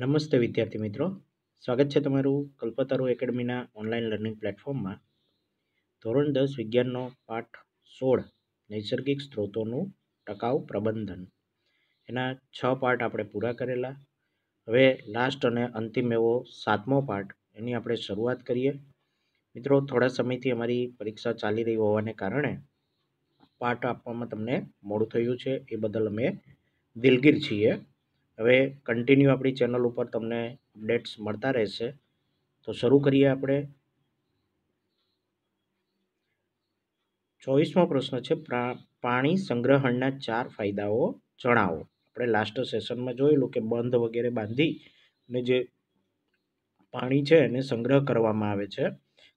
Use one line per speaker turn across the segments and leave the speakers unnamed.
નમસ્તે વિદ્યાર્થી મિત્રો, સ્વાગત છે તમારું કલ્પતરુ એકેડમીના ઓનલાઈન લર્નિંગ પ્લેટફોર્મમાં. ધોરણ 10 વિજ્ઞાનનો પાઠ 16 નૈસર્ગિક સ્ત્રોતોનું ટકાઉ પ્રબંધન, એના 6 પાઠ આપણે પૂરા કરેલા. હવે લાસ્ટ અને અંતિમ એવો 7મો પાઠ, એની આપણે શરૂઆત કરીએ. મિત્રો, થોડા સમયથી અમારી પરીક્ષા ચાલી રહી હોવાને કારણે પાઠ આપવામાં તમને મોડું થયું છે, એ બદલ અમે દિલગીર છીએ. હવે કન્ટિન્યુ આપણી ચેનલ ઉપર તમને અપડેટ્સ મળતા રહેશે. તો શરૂ કરીએ આપણે. 24મો પ્રશ્ન છે, પાણી સંગ્રહણના 4 ફાયદાઓ જણાવો. આપણે લાસ્ટ સેશનમાં જોયેલું કે બંધ વગેરે બાંધી અને જે પાણી છે એને સંગ્રહ કરવામાં આવે છે,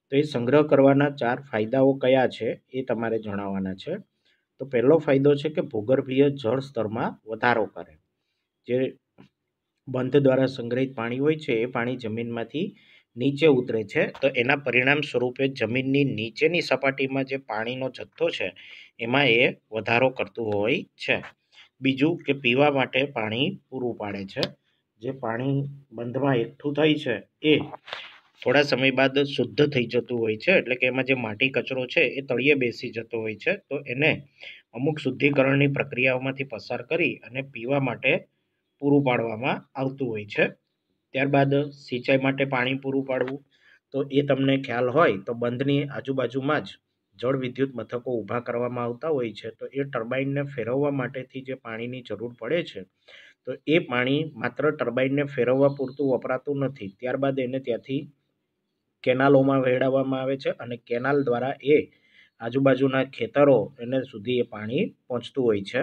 તો એ સંગ્રહ કરવાના 4 ફાયદાઓ કયા છે એ તમારે જણાવવાના છે. તો પહેલો ફાયદો છે કે ભૂગર્ભીય જળ સ્તરમાં વધારો કરે. જે બંધ દ્વારા સંગ્રહિત પાણી હોય છે એ પાણી જમીનમાંથી નીચે ઉતરે છે, તો એના પરિણામ સ્વરૂપે જમીનની નીચેની સપાટીમાં જે પાણીનો જથ્થો છે એમાં એ વધારો કરતું હોય છે. બીજું કે પીવા માટે પાણી પૂરું પાડે છે. જે પાણી બંધમાં એકઠું થાય છે એ થોડા સમય બાદ શુદ્ધ થઈ જતું હોય છે, એટલે કે એમાં જે માટી કચરો છે એ તળિયે બેસી જતો હોય છે, તો એને અમુક શુદ્ધિકરણની પ્રક્રિયાઓમાંથી પસાર કરી અને પીવા માટે પૂરું પાડવામાં આવતું હોય છે. ત્યારબાદ સિંચાઈ માટે પાણી પૂરું પાડવું, તો એ તમને ખ્યાલ હોય તો બંધની આજુબાજુમાં જ જળ વિદ્યુત મથકો ઊભા કરવામાં આવતા હોય છે, તો એ ટર્બાઇનને ફેરવવા માટેથી જે પાણીની જરૂર પડે છે, તો એ પાણી માત્ર ટર્બાઇનને ફેરવવા પૂરતું વપરાતું નથી. ત્યારબાદ એને ત્યાંથી કેનાલોમાં વહેડાવવામાં આવે છે અને કેનાલ દ્વારા એ આજુબાજુના ખેતરો એને સુધી એ પાણી પહોંચતું હોય છે.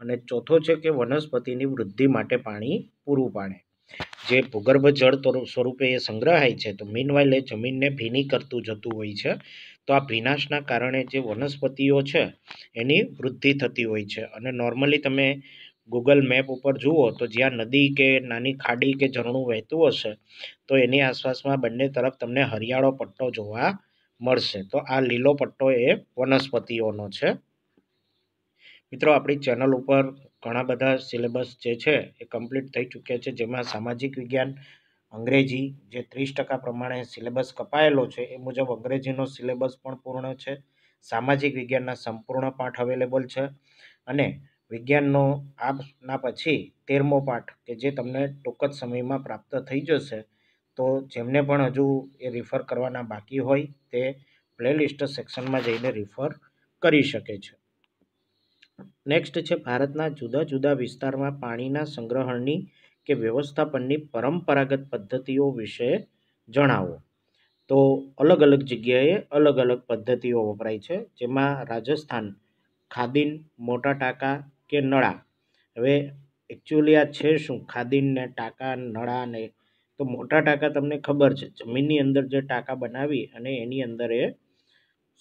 અને ચોથો છે કે વનસ્પતિની વૃદ્ધિ માટે પાણી પૂરું પાડે. જે ભૂગર્ભ જળ સ્વરૂપે એ સંગ્રહાય છે, તો મીનવાઇલ એ જમીનને ભીની કરતું જતું હોય છે. તો આ ભીનાશના કારણે જે વનસ્પતિઓ છે એની વૃદ્ધિ થતી હોય છે. અને નોર્મલી તમે ગૂગલ મેપ ઉપર જુઓ તો જ્યાં નદી કે નાની ખાડી કે ઝરણું વહેતું હશે, તો એની આસપાસમાં બંને તરફ તમને હરિયાળો પટ્ટો જોવા મળશે. તો આ લીલો પટ્ટો એ વનસ્પતિઓનો છે. મિત્રો, આપણી ચેનલ ઉપર ઘણા બધા સિલેબસ જે છે એ કમ્પ્લીટ થઈ ચૂક્યા છે, જેમાં સામાજિક વિજ્ઞાન, અંગ્રેજી જે 30% પ્રમાણે સિલેબસ કપાયેલો છે એ મુજબ અંગ્રેજીનો સિલેબસ પણ પૂર્ણ છે. સામાજિક વિજ્ઞાનના સંપૂર્ણ પાઠ અવેલેબલ છે. અને વિજ્ઞાનનો આના પછી 13મો પાઠ કે જે તમને ટૂંક જ સમયમાં પ્રાપ્ત થઈ જશે. તો જેમને પણ હજુ એ રિફર કરવાના બાકી હોય તે પ્લેલિસ્ટ સેક્શનમાં જઈને રિફર કરી શકે છે. નેક્સ્ટ છે, ભારતના જુદા જુદા વિસ્તારમાં પાણીના સંગ્રહણની કે વ્યવસ્થાપનની પરંપરાગત પદ્ધતિઓ વિશે જણાવો. તો અલગ અલગ જગ્યાએ અલગ અલગ પદ્ધતિઓ વપરાય છે, જેમાં રાજસ્થાન ખાદીન, મોટા ટાંકા કે નળા. હવે એકચ્યુઅલી આ છે શું, ખાદીન ને ટાંકા, નળા ને? તો મોટા ટાંકા તમને ખબર છે, જમીનની અંદર જે ટાંકા બનાવી અને એની અંદર એ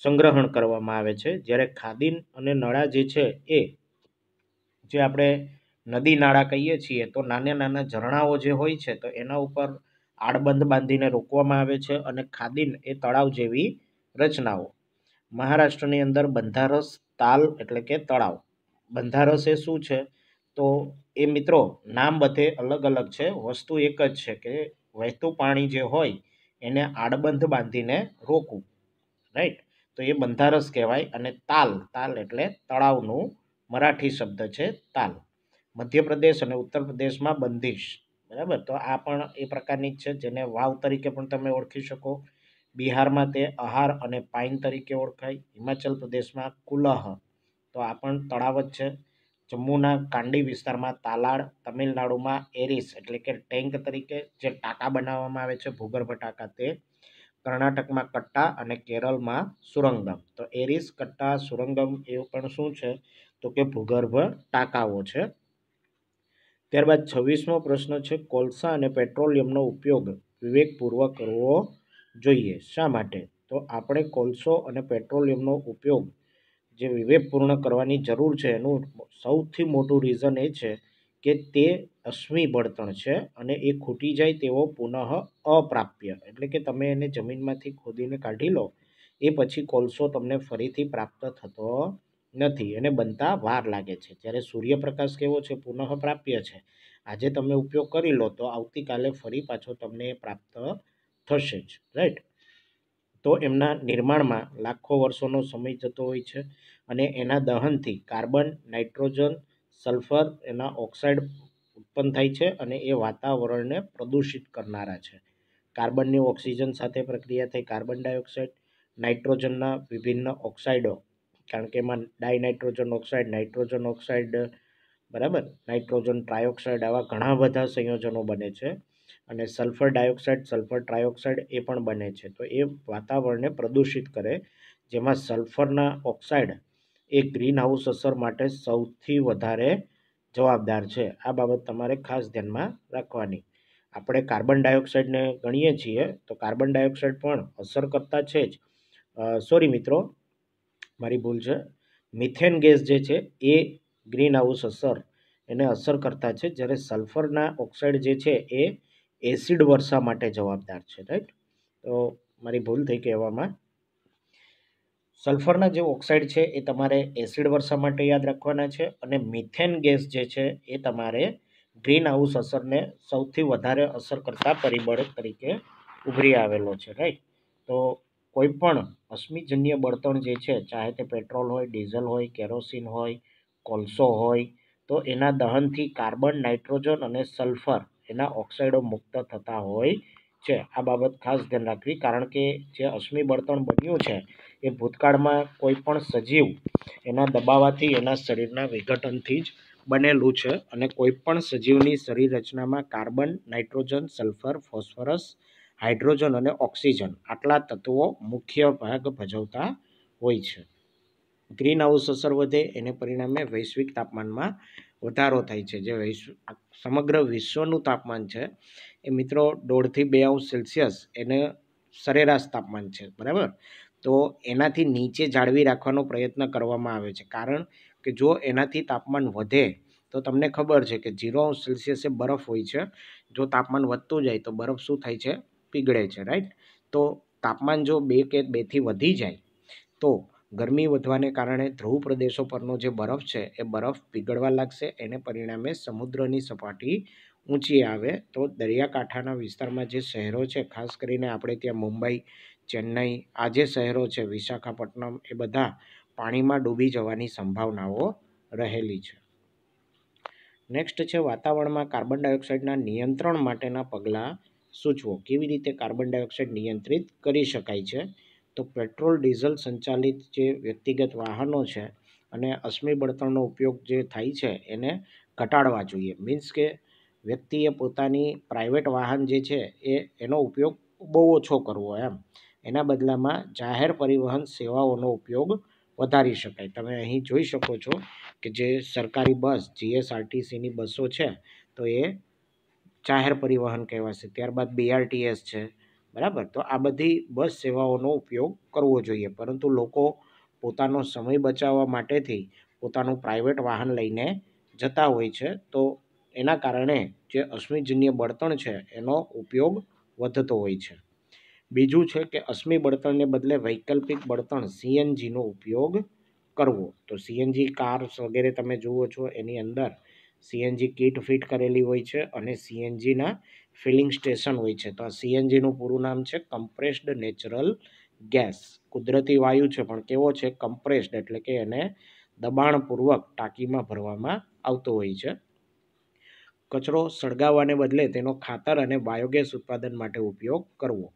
સંગ્રહણ કરવામાં આવે છે. જ્યારે ખાદીન અને નળા જે છે એ જે આપણે નદી નાળા કહીએ છીએ, તો નાના નાના ઝરણાઓ જે હોય છે તો એના ઉપર આડબંધ બાંધીને રોકવામાં આવે છે. અને ખાદીન એ તળાવ જેવી રચનાઓ. મહારાષ્ટ્રની અંદર બંધારસ તાલ એટલે કે તળાવ. બંધારસ એ શું છે, તો એ મિત્રો નામ બધે અલગ અલગ છે, વસ્તુ એક જ છે કે વહેતું પાણી જે હોય એને આડબંધ બાંધીને રોકવું, રાઈટ? તો એ બંધારસ કહેવાય. અને તાલ, તાલ એટલે તળાવનું મરાઠી શબ્દ છે તાલ. મધ્યપ્રદેશ અને ઉત્તર પ્રદેશમાં બંધીશ, બરાબર? તો આ પણ એ પ્રકારની જ છે, જેને વાવ તરીકે પણ તમે ઓળખી શકો. બિહારમાં તે અહાર અને પાઇન તરીકે ઓળખાય. હિમાચલ પ્રદેશમાં કુલહ, તો આ પણ તળાવ જ છે. જમ્મુના કાંડી વિસ્તારમાં તાલાળ, તમિલનાડુમાં એરિસ એટલે કે ટેન્ક તરીકે જે ટાંકા બનાવવામાં આવે છે, ભૂગર્ભ ટાંકા તે. કર્ણાટકમાં કટ્ટા અને કેરળમાં સુરંગમ. તો એરિસ, કટ્ટા, સુરંગમ એવું પણ શું છે, તો કે ભૂગર્ભ ટાંકાઓ છે. ત્યારબાદ 26મો પ્રશ્ન છે, કોલસા અને પેટ્રોલિયમનો ઉપયોગ વિવેકપૂર્વક કરવો જોઈએ. શા માટે? તો આપણે કોલસો અને પેટ્રોલિયમનો ઉપયોગ જે વિવેકપૂર્ણ કરવાની જરૂર છે, એનું સૌથી મોટું રીઝન એ છે કે તે અશ્મિ બળતણ છે અને એ ખૂટી જાય તેવો પુનઃ અપ્રાપ્ય, એટલે કે તમે એને જમીનમાંથી ખોદીને કાઢી લો એ પછી કોલસો તમને ફરીથી પ્રાપ્ત થતો નથી, એને બનતા વાર લાગે છે. જ્યારે સૂર્યપ્રકાશ કેવો છે, પુનઃ પ્રાપ્ય છે. આજે તમે ઉપયોગ કરી લો તો આવતીકાલે ફરી પાછો તમને એ પ્રાપ્ત થશે જ, રાઈટ. તો એમના નિર્માણમાં લાખો વર્ષોનો સમય જતો હોય છે અને એના દહનથી કાર્બન, નાઇટ્રોજન, સલ્ફર, એના ઓક્સાઇડ ઉત્પન્ન થાય છે અને એ વાતાવરણને પ્રદૂષિત કરનારા છે. કાર્બનની ઓક્સિજન સાથે પ્રક્રિયા થઈ કાર્બન ડાયોક્સાઇડ, નાઇટ્રોજનના વિભિન્ન ઓક્સાઇડો, કારણ કે એમાં ડાયનાઇટ્રોજન ઓક્સાઇડ, નાઇટ્રોજન ઓક્સાઇડ, બરાબર, નાઇટ્રોજન ટ્રાયોક્સાઇડ, આવા ઘણા બધા સંયોજનો બને છે. અને સલ્ફર ડાયોક્સાઇડ, સલ્ફર ટ્રાયોક્સાઇડ એ પણ બને છે. તો એ વાતાવરણને પ્રદૂષિત કરે, જેમાં સલ્ફરના ઓક્સાઇડ એ ગ્રીન હાઉસ અસર માટે સૌથી વધારે જવાબદાર છે. આ બાબત તમારે ખાસ ધ્યાનમાં રાખવાની. આપણે કાર્બન ડાયોક્સાઇડને ગણીએ છીએ તો કાર્બન ડાયોક્સાઇડ પણ અસર કરતા છે જ. સોરી મિત્રો, મારી ભૂલ છે. મિથેન ગેસ જે છે એ ગ્રીન હાઉસ અસર એને અસર કરતા છે, જ્યારે સલ્ફરના ઓક્સાઇડ જે છે એ એસિડ વર્ષા માટે જવાબદાર છે, રાઈટ. તો મારી ભૂલ થઈ કહેવામાં. સલ્ફરના જે ઓક્સાઇડ છે એ તમારે એસિડ વર્ષા માટે યાદ રાખવાના છે અને મિથેન ગેસ જે છે એ તમારે ગ્રીન હાઉસ અસરને સૌથી વધારે અસર કરતા પરિબળ તરીકે ઉભરી આવેલો છે, રાઈટ. તો કોઈ પણ અશ્મિજન્ય બળતણ જે છે, ચાહે તે પેટ્રોલ હોય, ડીઝલ હોય, કેરોસીન હોય, કોલસો હોય, તો એના દહનથી કાર્બન, નાઇટ્રોજન અને સલ્ફર એના ઓક્સાઇડો મુક્ત થતા હોય છે. આ બાબત ખાસ ધ્યાન રાખવી, કારણ કે જે અશ્મિ બળતણ બન્યું છે એ ભૂતકાળમાં કોઈ પણ સજીવ એના દબાવાથી એના શરીરના વિઘટનથી જ બનેલું છે અને કોઈ પણ સજીવની શરીર રચનામાં carbon, nitrogen, sulphur, phosphorus, hydrogen અને ઓક્સિજન આટલા તત્વો મુખ્ય ભાગ ભજવતા હોય છે. ગ્રીન હાઉસ અસર વધે એને પરિણામે વૈશ્વિક તાપમાનમાં વધારો થાય છે. જે સમગ્ર વિશ્વનું તાપમાન છે એ મિત્રો 1.5 થી 2 અંશ સેલ્સિયસ એને સરેરાશ તાપમાન છે, બરાબર. તો એનાથી નીચે જાળવી રાખવાનો પ્રયત્ન કરવામાં આવે છે, કારણ કે જો એનાથી તાપમાન વધે તો તમને ખબર છે કે 0 અંશ સેલ્સિયસે બરફ હોય છે. જો તાપમાન વધતું જાય તો બરફ શું થાય છે? પીગળે છે, રાઈટ. તો તાપમાન જો 2 કે 2થી વધી જાય તો ગરમી વધવાને કારણે ધ્રુવ પ્રદેશો પરનો જે બરફ છે એ બરફ પીગળવા લાગશે. એને પરિણામે સમુદ્રની સપાટી ઊંચી આવે તો દરિયાકાંઠાના વિસ્તારમાં જે શહેરો છે, ખાસ કરીને આપણે ત્યાં મુંબઈ, ચેન્નઈ, આ જે શહેરો છે, વિશાખાપટ્ટનમ, એ બધા પાણીમાં ડૂબી જવાની સંભાવનાઓ રહેલી છે. નેક્સ્ટ છે વાતાવરણમાં કાર્બન ડાયોક્સાઇડના નિયંત્રણ માટેના પગલાં સૂચવો. કેવી રીતે કાર્બન ડાયોક્સાઇડ નિયંત્રિત કરી શકાય છે? તો પેટ્રોલ, ડીઝલ સંચાલિત જે વ્યક્તિગત વાહનો છે અને અશ્મિ બળતણનો ઉપયોગ જે થાય છે એને ઘટાડવા જોઈએ. મીન્સ કે વ્યક્તિએ પોતાની પ્રાઇવેટ વાહન જે છે એનો ઉપયોગ બહુ ઓછો કરવો એમ. એના બદલામાં જાહેર પરિવહન સેવાઓનો ઉપયોગ વધારી શકાય. તમે અહીં જોઈ શકો છો કે જે સરકારી બસ જીએસઆરટીસીની બસો છે તો એ જાહેર પરિવહન કહેવાશે. ત્યારબાદ બીઆરટીએસ છે, બરાબર. તો આ બધી બસ સેવાઓનો ઉપયોગ કરવો જોઈએ, પરંતુ લોકો પોતાનો સમય બચાવવા માટેથી પોતાનું પ્રાઇવેટ વાહન લઈને જતા હોય છે. તો એના કારણે જે અશ્મિજન્ય બળતણ છે એનો ઉપયોગ વધતો હોય છે. બીજું છે કે અશ્મિ બળતણને બદલે વૈકલ્પિક બળતણ સીએનજીનો ઉપયોગ કરવો. તો સીએનજી કાર્સ વગેરે તમે જુઓ છો એની અંદર સીએનજી કિટ ફિટ કરેલી હોય છે અને સીએનજીના ફિલિંગ સ્ટેશન હોય છે. તો આ સીએનજીનું પૂરું નામ છે કમ્પ્રેસ્ડ નેચરલ ગેસ. કુદરતી વાયુ છે પણ કેવો છે? કમ્પ્રેસ્ડ, એટલે કે એને દબાણપૂર્વક ટાંકીમાં ભરવામાં આવતો હોય છે. કચરો સળગાવવાને બદલે તેનો ખાતર અને બાયોગેસ ઉત્પાદન માટે ઉપયોગ કરવો.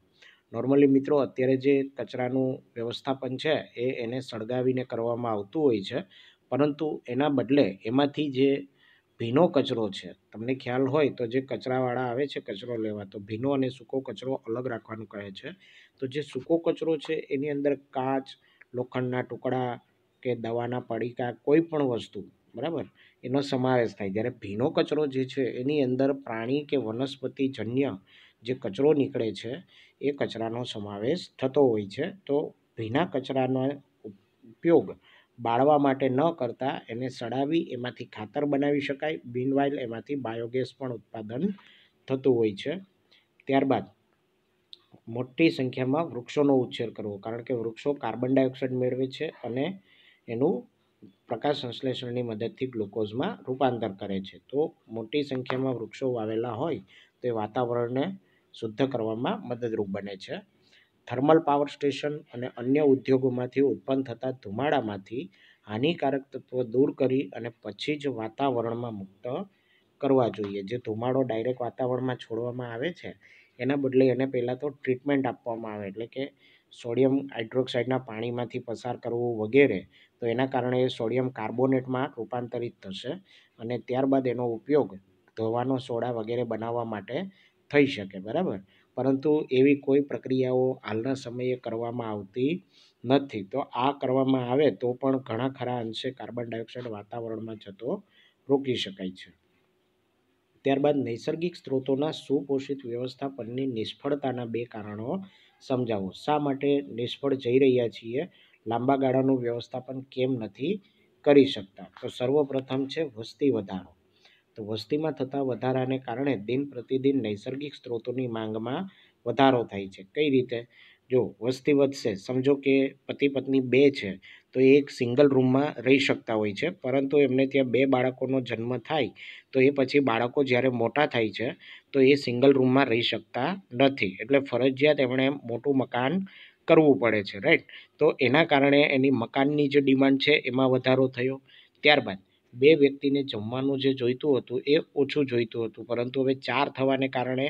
નોર્મલી મિત્રો અત્યારે જે કચરાનું વ્યવસ્થાપન છે એને સળગાવીને કરવામાં આવતું હોય છે, પરંતુ એના બદલે એમાંથી જે ભીનો કચરો છે, તમને ખ્યાલ હોય તો જે કચરાવાળા આવે છે કચરો લેવા, તો ભીનો અને સૂકો કચરો અલગ રાખવાનું કહે છે. તો જે સૂકો કચરો છે એની અંદર કાચ, લોખંડના ટુકડા કે દવાના પડીકા, કોઈ પણ વસ્તુ, બરાબર, એનો સમાવેશ થાય. જ્યારે ભીનો કચરો જે છે એની અંદર પ્રાણી કે વનસ્પતિજન્ય જે કચરો નીકળે છે એ કચરાનો સમાવેશ થતો હોય છે. તો ભીના કચરાનો ઉપયોગ બાળવા માટે ન કરતાં એને સડાવી એમાંથી ખાતર બનાવી શકાય. મીનવાઇલ એમાંથી બાયોગેસ પણ ઉત્પાદન થતું હોય છે. ત્યારબાદ મોટી સંખ્યામાં વૃક્ષોનો ઉછેર કરવો, કારણ કે વૃક્ષો કાર્બન ડાયોક્સાઇડ મેળવે છે અને એનું પ્રકાશ સંશ્લેષણની મદદથી ગ્લુકોઝમાં રૂપાંતર કરે છે. તો મોટી સંખ્યામાં વૃક્ષો વાવેલા હોય તો એ વાતાવરણને શુદ્ધ કરવામાં મદદરૂપ બને છે. થર્મલ પાવર સ્ટેશન અને અન્ય ઉદ્યોગોમાંથી ઉત્પન્ન થતા ધુમાડામાંથી હાનિકારક તત્વો દૂર કરી અને પછી જ વાતાવરણમાં મુક્ત કરવા જોઈએ. જે ધુમાડો ડાયરેક્ટ વાતાવરણમાં છોડવામાં આવે છે એના બદલે એને પહેલાં તો ટ્રીટમેન્ટ આપવામાં આવે, એટલે કે સોડિયમ હાઇડ્રોક્સાઇડના પાણીમાંથી પસાર કરવું વગેરે. તો એના કારણે એ સોડિયમ કાર્બોનેટમાં રૂપાંતરિત થશે અને ત્યારબાદ એનો ઉપયોગ ધોવાનો સોડા વગેરે બનાવવા માટે થઈ શકે, બરાબર. પરંતુ એવી કોઈ પ્રક્રિયાઓ હાલના સમયે કરવામાં આવતી નથી. તો આ કરવામાં આવે તો પણ ઘણા ખરા અંશે કાર્બન ડાયોક્સાઇડ વાતાવરણમાં જતો રોકી શકાય છે. ત્યારબાદ નૈસર્ગિક સ્ત્રોતોના સુપોષિત વ્યવસ્થાપનની નિષ્ફળતાના 2 કારણો સમજાવો. શા માટે નિષ્ફળ જઈ રહ્યા છીએ? લાંબા ગાળાનું વ્યવસ્થાપન કેમ નથી કરી શકતા? તો સર્વપ્રથમ છે વસ્તી વધારો. તો વસ્તીમાં થતા વધારાને કારણે દિન પ્રતિદિન નૈસર્ગિક સ્ત્રોતોની માંગમાં વધારો થાય છે. કઈ રીતે? જો વસ્તી વધશે, સમજો કે પતિ પત્ની 2 છે તો એ એક સિંગલ રૂમમાં રહી શકતા હોય છે, પરંતુ એમને ત્યાં 2 બાળકોનો જન્મ થાય તો એ પછી બાળકો જ્યારે મોટા થાય છે તો એ સિંગલ રૂમમાં રહી શકતા નથી, એટલે ફરજિયાત એમણે મોટું મકાન કરવું પડે છે, રાઈટ. તો એના કારણે એની મકાનની જે ડિમાન્ડ છે એમાં વધારો થયો. ત્યારબાદ 2 વ્યક્તિને જમવાનું જે જોઈતું હતું એ ઓછું જોઈતું હતું, પરંતુ હવે 4 થવાને કારણે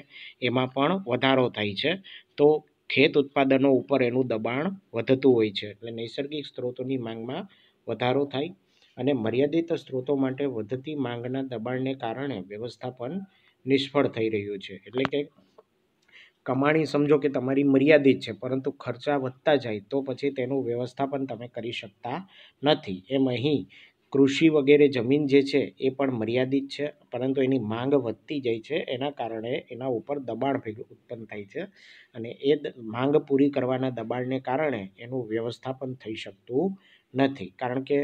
એમાં પણ વધારો થાય છે. તો ખેત ઉત્પાદનો ઉપર એનું દબાણ વધતું હોય છે, એટલે નૈસર્ગિક સ્ત્રોતોની માંગમાં વધારો થાય અને મર્યાદિત સ્ત્રોતો માટે વધતી માંગના દબાણને કારણે વ્યવસ્થાપન નિષ્ફળ થઈ રહ્યું છે. એટલે કે કમાણી સમજો કે તમારી મર્યાદિત છે, પરંતુ ખર્ચા વધતા જાય તો પછી તેનું વ્યવસ્થાપન તમે કરી શકતા નથી. એમ અહીં કૃષિ વગેરે જમીન જે છે એ પણ મર્યાદિત છે, પરંતુ એની માંગ વધતી જાય છે, એના કારણે એના ઉપર દબાણ ઉત્પન્ન થાય છે અને એ માંગ પૂરી કરવાના દબાણને કારણે એનું વ્યવસ્થાપન થઈ શકતું નથી. કારણ કે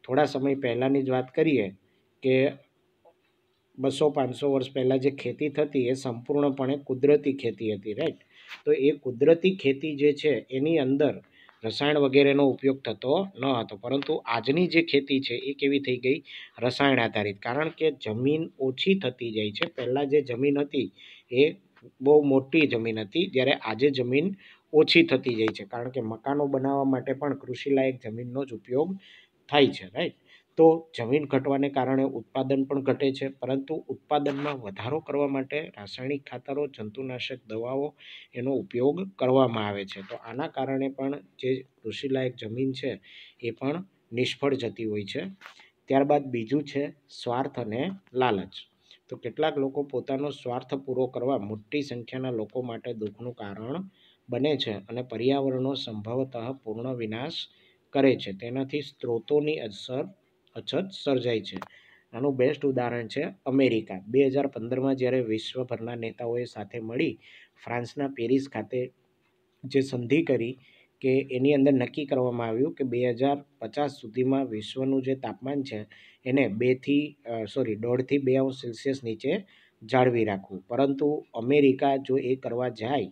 થોડા સમય પહેલાંની જ વાત કરીએ કે 200-500 વર્ષ પહેલાં જે ખેતી થતી એ સંપૂર્ણપણે કુદરતી ખેતી હતી, રાઈટ. તો એ કુદરતી ખેતી જે છે એની અંદર રસાયણ વગેરેનો ઉપયોગ થતો ન હતો, પરંતુ આજની જે ખેતી છે એ કેવી થઈ ગઈ? રસાયણ આધારિત. કારણ કે જમીન ઓછી થતી જાય છે. પહેલાં જે જમીન હતી એ બહુ મોટી જમીન હતી, જ્યારે આજે જમીન ઓછી થતી જાય છે, કારણ કે મકાનો બનાવવા માટે પણ કૃષિલાયક જમીનનો જ ઉપયોગ થાય છે, રાઈટ. તો જમીન ઘટવાને કારણે ઉત્પાદન પણ ઘટે છે, પરંતુ ઉત્પાદનમાં વધારો કરવા માટે રાસાયણિક ખાતરો, જંતુનાશક દવાઓ એનો ઉપયોગ કરવામાં આવે છે. તો આના કારણે પણ જે કૃષિલાયક જમીન છે એ પણ નિષ્ફળ જતી હોય છે. ત્યારબાદ બીજું છે સ્વાર્થ અને લાલચ. તો કેટલાક લોકો પોતાનો સ્વાર્થ પૂરો કરવા મોટી સંખ્યાના લોકો માટે દુઃખનું કારણ બને છે અને પર્યાવરણનો સંભવતઃ પૂર્ણ વિનાશ કરે છે. તેનાથી સ્ત્રોતોની અછત સર્જાય છે. આનું બેસ્ટ ઉદાહરણ છે અમેરિકા. 2015માં જ્યારે વિશ્વભરના નેતાઓએ સાથે મળી ફ્રાન્સના પેરિસ ખાતે જે સંધિ કરી કે એની અંદર નક્કી કરવામાં આવ્યું કે 2050 સુધીમાં વિશ્વનું જે તાપમાન છે એને 1.5થી 2 અંશ સેલ્સિયસ નીચે જાળવી રાખવું. પરંતુ અમેરિકા જો એ કરવા જાય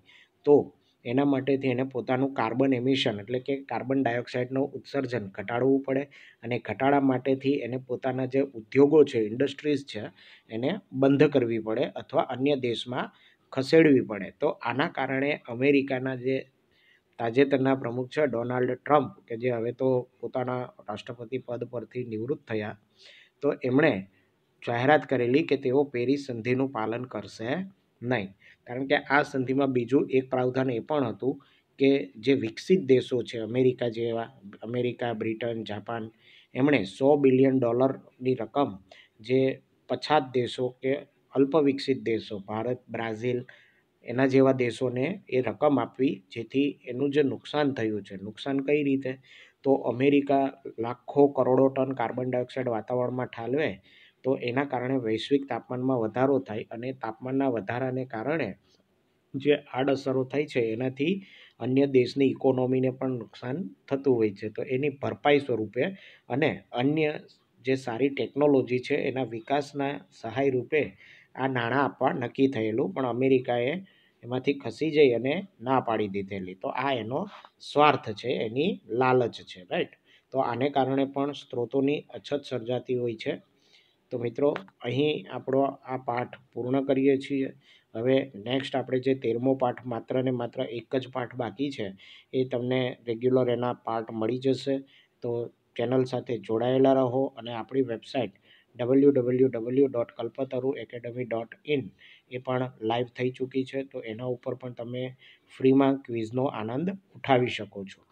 તો એના માટેથી એને પોતાનું કાર્બન એમિશન, એટલે કે કાર્બન ડાયોક્સાઇડનું ઉત્સર્જન ઘટાડવું પડે અને ઘટાડા માટેથી એને પોતાના જે ઉદ્યોગો છે, ઇન્ડસ્ટ્રીઝ છે, એને બંધ કરવી પડે અથવા અન્ય દેશમાં ખસેડવી પડે. તો આના કારણે અમેરિકાના જે તાજેતરના પ્રમુખ છે ડોનાલ્ડ ટ્રમ્પ, કે જે હવે તો પોતાના રાષ્ટ્રપતિ પદ પરથી નિવૃત્ત થયા, તો એમણે જાહેરાત કરેલી કે તેઓ પેરિસ સંધિનું પાલન કરશે નહીં. કારણ કે આ સંધિમાં બીજું એક પ્રાવધાન એ પણ હતું કે જે વિકસિત દેશો છે અમેરિકા જેવા, અમેરિકા, બ્રિટન, જાપાન, એમણે $100 બિલિયન રકમ જે પછાત દેશો કે અલ્પ વિકસિત દેશો, ભારત, બ્રાઝિલ, એના જેવા દેશોને એ રકમ આપવી, જેથી એનું જે નુકસાન થયું છે, નુકસાન કઈ રીતે? તો અમેરિકા લાખો કરોડો ટન કાર્બન ડાયોક્સાઇડ વાતાવરણમાં ઠાલવે તો એના કારણે વૈશ્વિક તાપમાનમાં વધારો થાય અને તાપમાનના વધારાને કારણે જે આડઅસરો થાય છે એનાથી અન્ય દેશની ઇકોનોમીને પણ નુકસાન થતું હોય છે. તો એની ભરપાઈ સ્વરૂપે અને અન્ય જે સારી ટેકનોલોજી છે એના વિકાસના સહાય રૂપે આ નાણાં આપવા નક્કી થયેલું, પણ અમેરિકાએ એમાંથી ખસી જઈ અને ના પાડી દીધેલી. તો આ એનો સ્વાર્થ છે, એની લાલચ છે, રાઈટ. તો આને કારણે પણ સ્ત્રોતોની અછત સર્જાતી હોય છે. તો મિત્રો અહીં આપણો આ પાઠ પૂર્ણ કરીએ છીએ. હવે નેક્સ્ટ આપણે જે 13મો પાઠ માત્ર ને માત્ર એક જ પાઠ બાકી છે એ તમને રેગ્યુલર એના પાર્ટ મળી જશે. તો ચેનલ સાથે જોડાયેલા રહો અને આપણી વેબસાઇટ www.kalpataruacademy.in એ પણ લાઈવ થઈ ચૂકી છે. તો એના ઉપર પણ તમે ફ્રીમાં ક્વિઝનો આનંદ ઉઠાવી શકો છો.